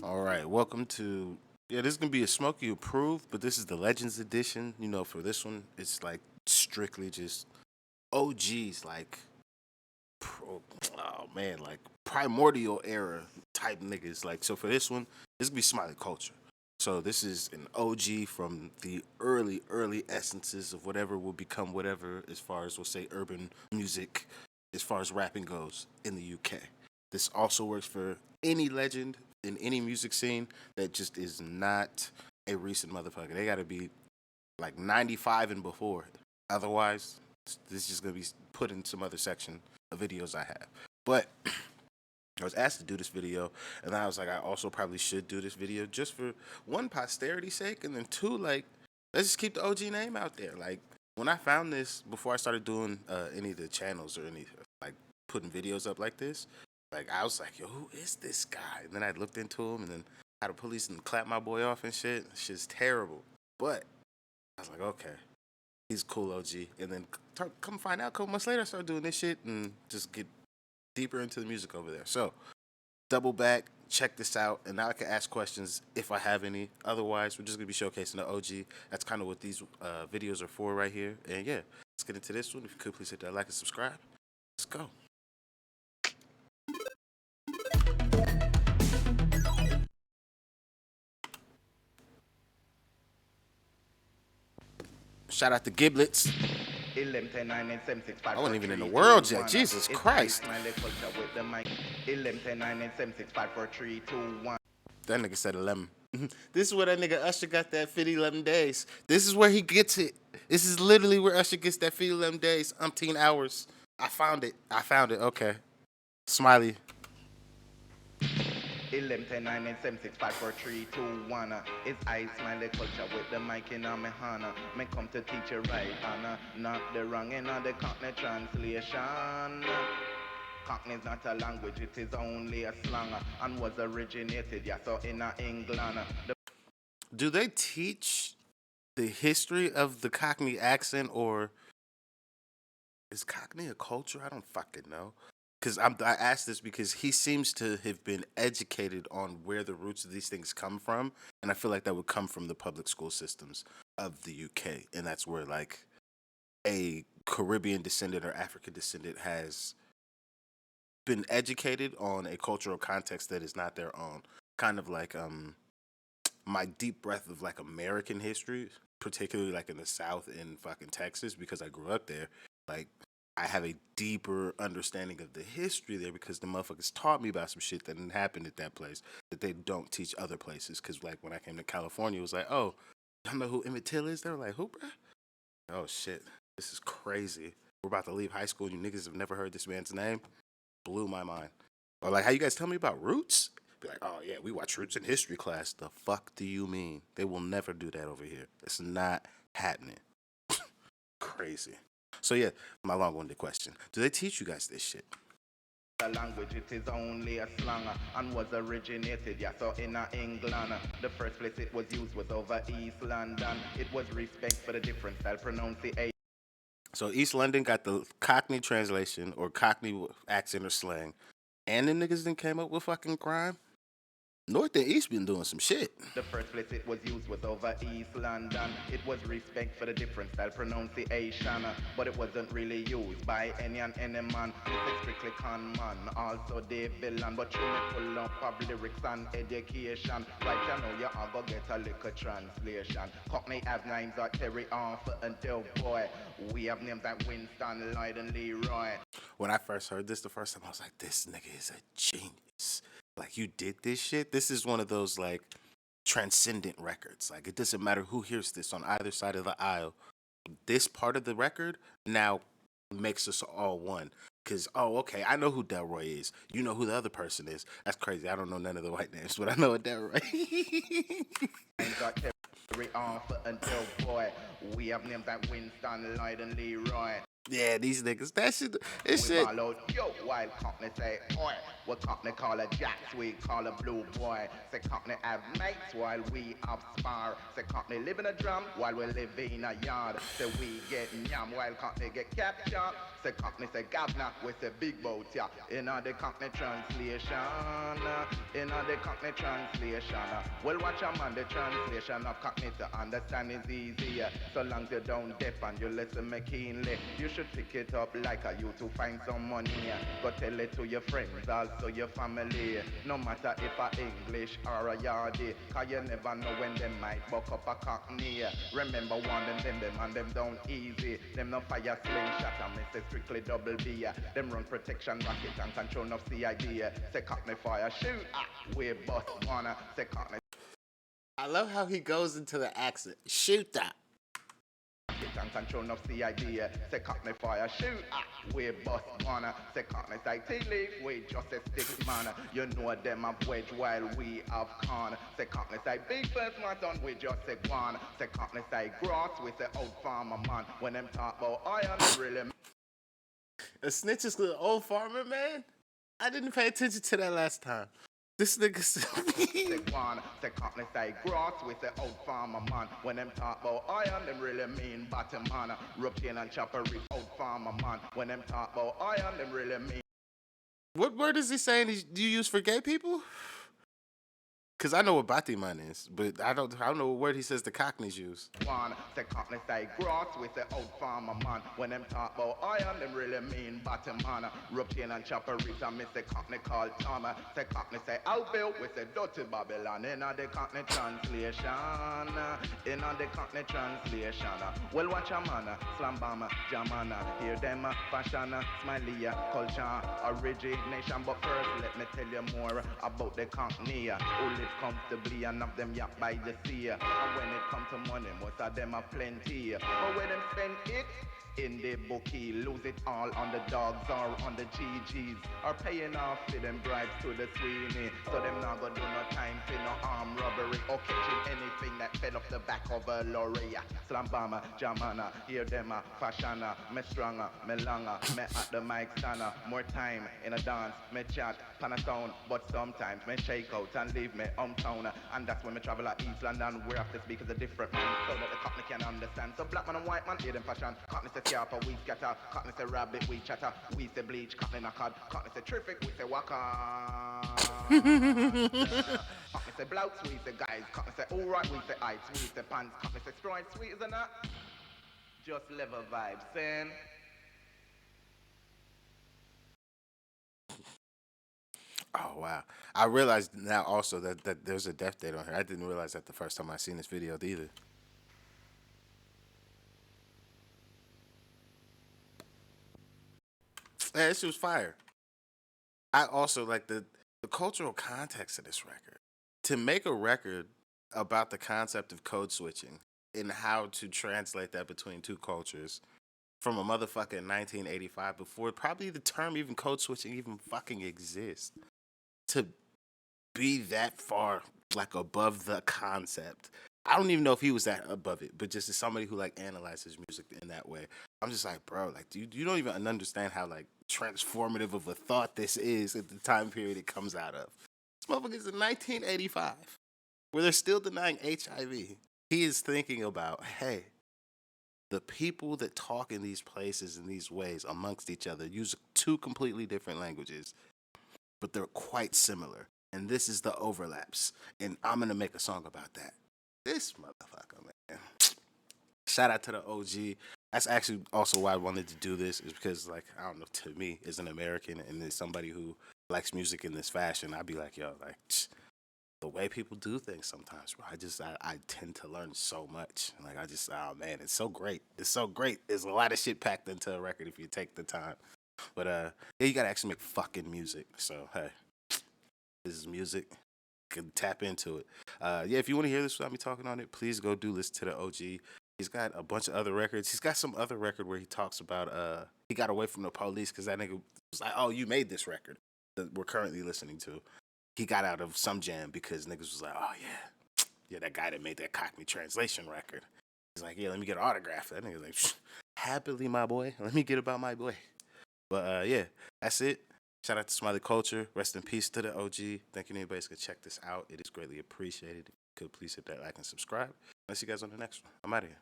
All right, welcome to this is gonna be a Smokey approved, but this is the Legends edition. For this one, it's like strictly just OGs, like oh man, like primordial era type niggas. Like so for this one, this gonna be Smiley Culture. So this is an OG from the early essences of whatever will become whatever, as far as we'll say urban music, as far as rapping goes in the UK. This also works for any legend in any music scene that just is not a recent motherfucker. They gotta be like 95 and before. Otherwise, this is just gonna be put in some other section of videos I have. But I was asked to do this video, and I was like, I also probably should do this video just for one, posterity's sake, and then two, like, let's just keep the OG name out there. Like, when I found this before I started doing any of the channels or any like putting videos up like this, like I was like, yo, who is this guy? And then I looked into him, and then had the police and clap my boy off and shit. Shit's terrible. But I was like, okay, he's cool OG. And then come find out a couple months later, I started doing this shit and just get deeper into the music over there. So double back, check this out, and now I can ask questions if I have any. Otherwise, we're just gonna be showcasing the OG. That's kind of what these videos are for right here. And yeah, let's get into this one. If you could please hit that like and subscribe. Let's go. Shout out to Giblets. I wasn't even in the world yet. Jesus Christ. That nigga said 11. This is where that nigga Usher got that 50 11 days. This is where he gets it. This is literally where Usher gets that 50 11 days, umpteen hours. I found it. Okay. Smiley. 11, 10, 9, 8, 7, 6, 5, 4, 3, 2, 1. It's I, Smiley Culture, with the mic in my hand. Me come to teach you right, Anna. Not the wrong in the Cockney Translation. Cockney is not a language, it is only a slang. And was originated, yeah, so in England. Do they teach the history of the Cockney accent, or is Cockney a culture? I don't fucking know. Because I asked this because he seems to have been educated on where the roots of these things come from, and I feel like that would come from the public school systems of the UK, and that's where like a Caribbean descendant or African descendant has been educated on a cultural context that is not their own. Kind of like my deep breath of like American history, particularly like in the South in fucking Texas, because I grew up there. Like I have a deeper understanding of the history there because the motherfuckers taught me about some shit that didn't happen at that place that they don't teach other places. Because like when I came to California, it was like, oh, y'all know who Emmett Till is? They were like, who, bruh? Oh shit, this is crazy. We're about to leave high school. And you niggas have never heard this man's name. Blew my mind. Or like how you guys tell me about Roots? Be like, oh yeah, we watch Roots in history class. The fuck do you mean? They will never do that over here. It's not happening. Crazy. So yeah, my long-winded question: do they teach you guys this shit? The language, it is only a slang and was originated, yeah, so in England. The first place it was used was over East London. It was respect for the different style pronunciation. So East London got the Cockney translation or Cockney accent or slang, and the niggas then came up with fucking crime. North and East been doing some shit. The first place it was used was over East London. It was respect for the different style pronunciation, but it wasn't really used by any and any man. It's strictly con man, also the villain. But you may pull up of lyrics and education. Right, you know you are gonna get a little translation. Cockney have names like Terry Arthur and Del Boy. We have names like Winston, Lloyd, and Leroy. When I first heard this the first time, I was like, this nigga is a genius. Like, you did this shit? This is one of those, like, transcendent records. Like, it doesn't matter who hears this on either side of the aisle. This part of the record now makes us all one. Because, oh, okay, I know who Delroy is. You know who the other person is. That's crazy. I don't know none of the white names, but I know a Delroy. Terry Arthur and Del Boy. We have names like Winston, Lloyd, and Leroy. Yeah, these niggas, that shit, this We shit. followed yo while Cockney say oi. What Cockney call a jacks, we call a blue boy. Say Cockney have mates while we have spar. Say Cockney live in a drum while we live in a yard. Say we get yam while Cockney get captured. Say Cockney say Gavna, we say big boat, yeah. In the Cockney translation, in the Cockney translation. Well, watch a man, the translation of Cockney to understand is easy. So long as you don't dip and you listen me keenly, you should pick it up like a you to find some money. Go tell it to your friends, also your family. No matter if a English or a yardie, cause you never know when they might buck up a Cockney. Remember one them and them down easy. Them no fire slingshot and me say strictly double B. Them run protection rocket and control of CID. Say Cockney fire shoot, we bust wanna. Say Cockney. I love how he goes into the accent. Shoot that. And control of CID, say Cockney fire shoot, we bust wanna. Say Cockney say tea leaf, we just a stick man. You know them have wedge while we have corn. Say Cockney say big first man done, we just say one. Say Cockney say grass, we say old farmer man. When them talk about iron, they really. A snitch is the old farmer, man? I didn't pay attention to that last time. This nigga Say one, say Cockney say grass, we say old farmer man. When them talk about iron, them really mean bottom man. Routine and chopper rich old farmer man. When them talk about iron, them really mean. What word is he saying do you use for gay people? Cause I know what Batiman is, but I don't know what word he says the Cockneys use. One, say Cockney say grass, we say old farmer man. When them talk about iron, them really mean bottom man. Routine and chopper rich and me say Cockney called Tom. Say Cockney say outbill, we say dirty Babylon. In the Cockney translation, in the Cockney translation. Well, watch a man, slam bomb, jamana. Hear them, fashion, Smiley Culture Origination. But first, let me tell you more about the Cockney who live comfortably and of them yap by the sea. And when it comes to money, most of them are plenty. But when them spend it in the bookie, lose it all on the dogs or on the GGs, or paying off for them bribes to the Sweeney. So them not gonna do no time for no armed robbery or catching anything that fell off the back of a lorry. Slam bomber, jamana, hear them fashion, me stronger, me longer, me at the mic stand. More time in a dance, me chat, pan a sound, but sometimes me shake out and leave me hometown. And that's when me travel at East London, where I have to speak as a different man, so that the Cockney can understand. So black man and white man, hear them fashion. Cockney say scarper, we scatter. Cockney say rabbit, we chatter. We say bleach, Cockney knockard. Cockney say terrific, we say waka. Cockney say blouts, we say guys. Cockney say alright, we say ice. We say pants. Cockney say stride, sweet as a nut. Just level vibes, saying. Oh wow! I realized now also that there's a death date on here. I didn't realize that the first time I seen this video either. Yeah, this was fire. I also like the cultural context of this record. To make a record about the concept of code switching and how to translate that between two cultures from a motherfucker in 1985 before probably the term even code switching even fucking exists. To be that far like above the concept. I don't even know if he was that above it, but just as somebody who like analyzes music in that way, I'm just like, bro, like you don't even understand how like transformative of a thought this is at the time period it comes out of. This motherfucker's in 1985, where they're still denying HIV. He is thinking about, hey, the people that talk in these places in these ways amongst each other use two completely different languages, but they're quite similar. And this is the overlaps. And I'm going to make a song about that. This motherfucker, man. Shout out to the OG. That's actually also why I wanted to do this, is because, like, I don't know, to me, as an American and as somebody who likes music in this fashion, I'd be like, yo, like, the way people do things sometimes, bro. I tend to learn so much. Like, oh man, it's so great. It's so great. There's a lot of shit packed into a record if you take the time. But, yeah, you gotta actually make fucking music. So, hey. This is music. Can tap into it. Yeah, if you want to hear this without me talking on it, please go do listen to the OG. He's got a bunch of other records. He's got some other record where he talks about he got away from the police because that nigga was like, oh, you made this record that we're currently listening to. He got out of some jam because niggas was like, oh yeah, that guy that made that Cockney Translation record. He's like, yeah, let me get an autograph. That nigga's like, happily, my boy. Let me get about my boy. But yeah, that's it. Shout out to Smiley Culture. Rest in peace to the OG. Thank you to anybody who's going to check this out. It is greatly appreciated. If you could please hit that like and subscribe. I'll see you guys on the next one. I'm out of here.